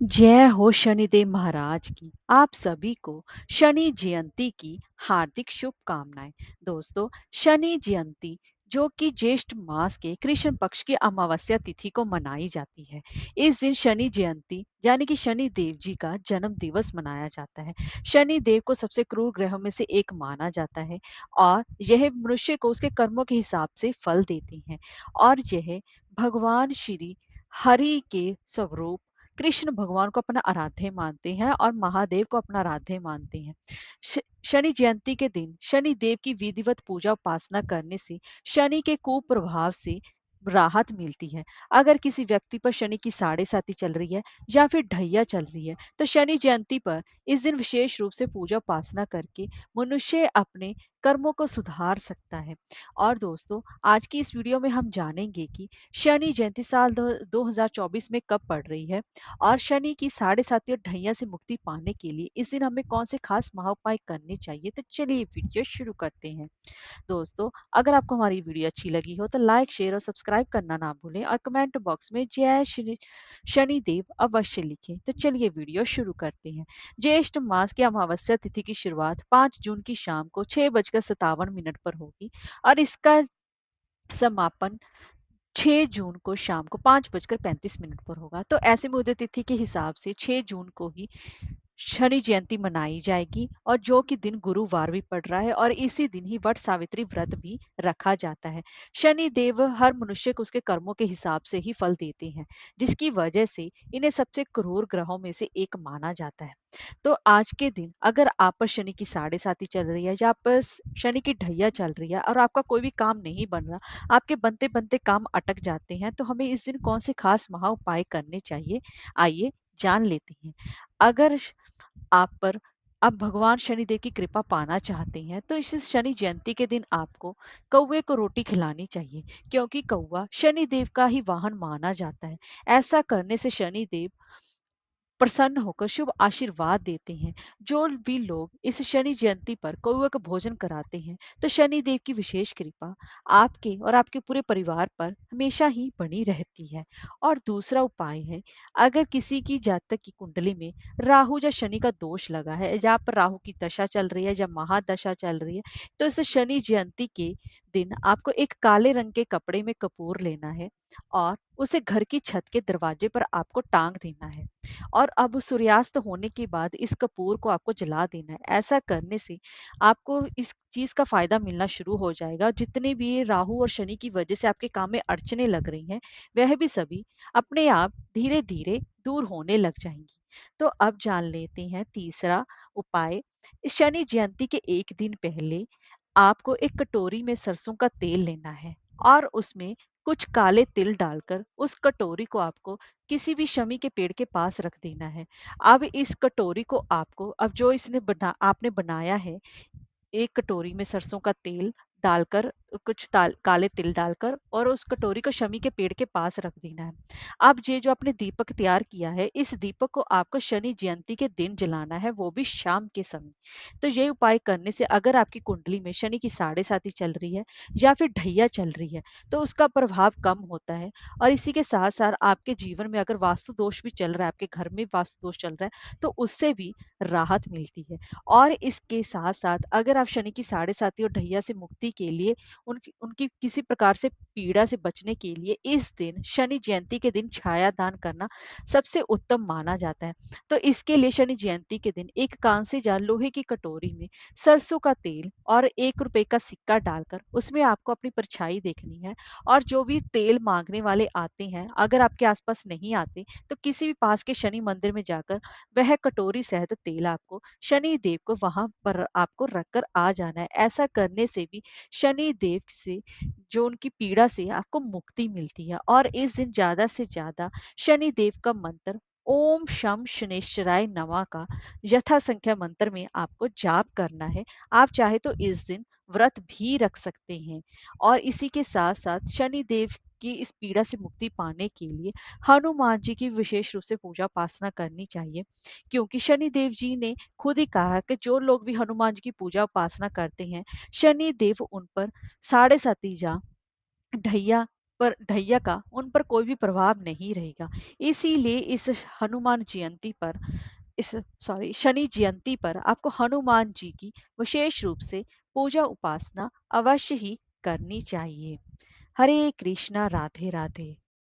जय हो शनिदेव महाराज की। आप सभी को शनि जयंती की हार्दिक शुभकामनाएं। दोस्तों, शनि जयंती जो कि ज्येष्ठ मास के कृष्ण पक्ष की अमावस्या तिथि को मनाई जाती है। इस दिन शनि जयंती यानी कि शनि देव जी का जन्म दिवस मनाया जाता है। शनि देव को सबसे क्रूर ग्रहों में से एक माना जाता है और यह मनुष्य को उसके कर्मों के हिसाब से फल देते हैं। और यह भगवान श्री हरि के स्वरूप कृष्ण भगवान को अपना आराध्य मानते हैं और महादेव को अपना आराध्य मानते हैं। शनि जयंती के दिन शनि देव की विधिवत पूजा उपासना करने से शनि के कुप्रभाव से राहत मिलती है। अगर किसी व्यक्ति पर शनि की साढ़े साती चल रही है या फिर ढैया चल रही है, तो शनि जयंती पर इस दिन विशेष रूप से पूजा उपासना करके मनुष्य अपने कर्मों को सुधार सकता है। और दोस्तों, आज की इस वीडियो में हम जानेंगे कि शनि जयंती साल 2024 में कब पड़ रही है और शनि की साढ़े साती और ढैया से मुक्ति पाने के लिए इस दिन हमें कौन से खास महाउपाय करने चाहिए। तो चलिए वीडियो शुरू करते हैं। दोस्तों, अगर आपको हमारी वीडियो अच्छी लगी हो तो लाइक शेयर और सब्सक्राइब करना ना भूलें और कमेंट बॉक्स में जय श्री शनिदेव अवश्य लिखें। तो चलिए वीडियो शुरू करते हैं। ज्येष्ठ मास की अमावस्या तिथि की शुरुआत 5 जून की शाम को 6:57 पर होगी और इसका समापन 6 जून को शाम को 5:35 पर होगा। तो ऐसे में उदय तिथि के हिसाब से 6 जून को ही शनि जयंती मनाई जाएगी और जो कि दिन गुरुवार भी पड़ रहा है और इसी दिन ही वट सावित्री व्रत भी रखा जाता है। शनि देव हर मनुष्य को उसके कर्मों के हिसाब से ही फल देते हैं, जिसकी वजह से इन्हें सबसे क्रूर ग्रहों में से एक माना जाता है। तो आज के दिन अगर आप पर शनि की साढ़े साती चल रही है या आप पर शनि की ढैया चल रही है और आपका कोई भी काम नहीं बन रहा, आपके बनते बनते काम अटक जाते हैं, तो हमें इस दिन कौन से खास महा उपाय करने चाहिए, आइए जान लेते हैं। अगर आप पर आप भगवान शनिदेव की कृपा पाना चाहते हैं तो इस शनि जयंती के दिन आपको कौवे को रोटी खिलानी चाहिए, क्योंकि कौवा शनिदेव का ही वाहन माना जाता है। ऐसा करने से शनिदेव प्रसन्न होकर शुभ आशीर्वाद देते हैं। जो भी लोग इस शनि जयंती पर कौवे को भोजन कराते हैं, तो शनि देव की विशेष कृपा आपके और आपके पूरे परिवार पर हमेशा ही बनी रहती है। और दूसरा उपाय है, अगर किसी की जातक की कुंडली में राहु या शनि का दोष लगा है, या पर राहु की दशा चल रही है या महादशा चल रही है, तो इस शनि जयंती के दिन आपको एक काले रंग के कपड़े में कपूर लेना है और उसे घर की छत के दरवाजे पर आपको टांग देना है। और अब सूर्यास्त होने के बाद इस कपूर को आपको जला देना है। ऐसा करने से आपको इस चीज का फायदा मिलना शुरू हो जाएगा। जितने भी राहु और शनि की वजह से आपके काम में अड़चने लग रही हैं, वह भी सभी अपने आप धीरे धीरे दूर होने लग जाएंगी। तो अब जान लेते हैं तीसरा उपाय। इस शनि जयंती के एक दिन पहले आपको एक कटोरी में सरसों का तेल लेना है और उसमें कुछ काले तिल डालकर उस कटोरी को आपको किसी भी शमी के पेड़ के पास रख देना है। अब इस कटोरी को आपको अब जो इसने आपने बनाया है, एक कटोरी में सरसों का तेल डालकर कुछ काले तिल डालकर और उस कटोरी को शमी के पेड़ के पास रख देना है। अब ये जो आपने दीपक तैयार किया है, इस दीपक को आपको शनि जयंती के दिन जलाना है, वो भी शाम के समय। तो ये उपाय करने से अगर आपकी कुंडली में शनि की साढ़े साती चल रही है या फिर ढैया चल रही है, तो उसका प्रभाव कम होता है। और इसी के साथ साथ आपके जीवन में अगर वास्तु दोष भी चल रहा है, आपके घर में वास्तु दोष चल रहा है, तो उससे भी राहत मिलती है। और इसके साथ-साथ अगर आप शनि की साढ़े साती और ढैया से मुक्ति के लिए उनकी उनकी किसी प्रकार से पीड़ा से बचने के लिए इस दिन शनि जयंती के दिन छाया दान करना सबसे उत्तम माना जाता है। तो इसके लिए शनि जयंती के दिन एक कांसे या लोहे की कटोरी में सरसों का तेल और ₹1 का सिक्का डालकर उसमें आपको अपनी परछाई देखनी है। और जो भी तेल मांगने वाले आते हैं, अगर आपके आसपास नहीं आते, तो किसी भी पास के शनि मंदिर में जाकर वह कटोरी सहित तेल आपको शनि देव को वहां पर आपको रखकर आ जाना है। ऐसा करने से भी शनि देव से जो उनकी पीड़ा से आपको मुक्ति मिलती है। और इस दिन ज्यादा से ज्यादा शनि देव का मंत्र ओम शम शनेश्वराय नमः का यथा संख्या मंत्र में आपको जाप करना है। आप चाहे तो इस दिन व्रत भी रख सकते हैं। और इसी के साथ साथ शनि देव की इस पीड़ा से मुक्ति पाने के लिए हनुमान जी की विशेष रूप से पूजा उपासना करनी चाहिए, क्योंकि शनि देव जी ने खुद ही कहा है कि जो लोग भी हनुमान जी की पूजा उपासना करते हैं, शनि देव उन पर साढ़े साती जा ढैया पर ढैया का उन पर कोई भी प्रभाव नहीं रहेगा। इसीलिए इस हनुमान जयंती पर इस सॉरी शनि जयंती पर आपको हनुमान जी की विशेष रूप से पूजा उपासना अवश्य ही करनी चाहिए। हरे कृष्णा, राधे राधे।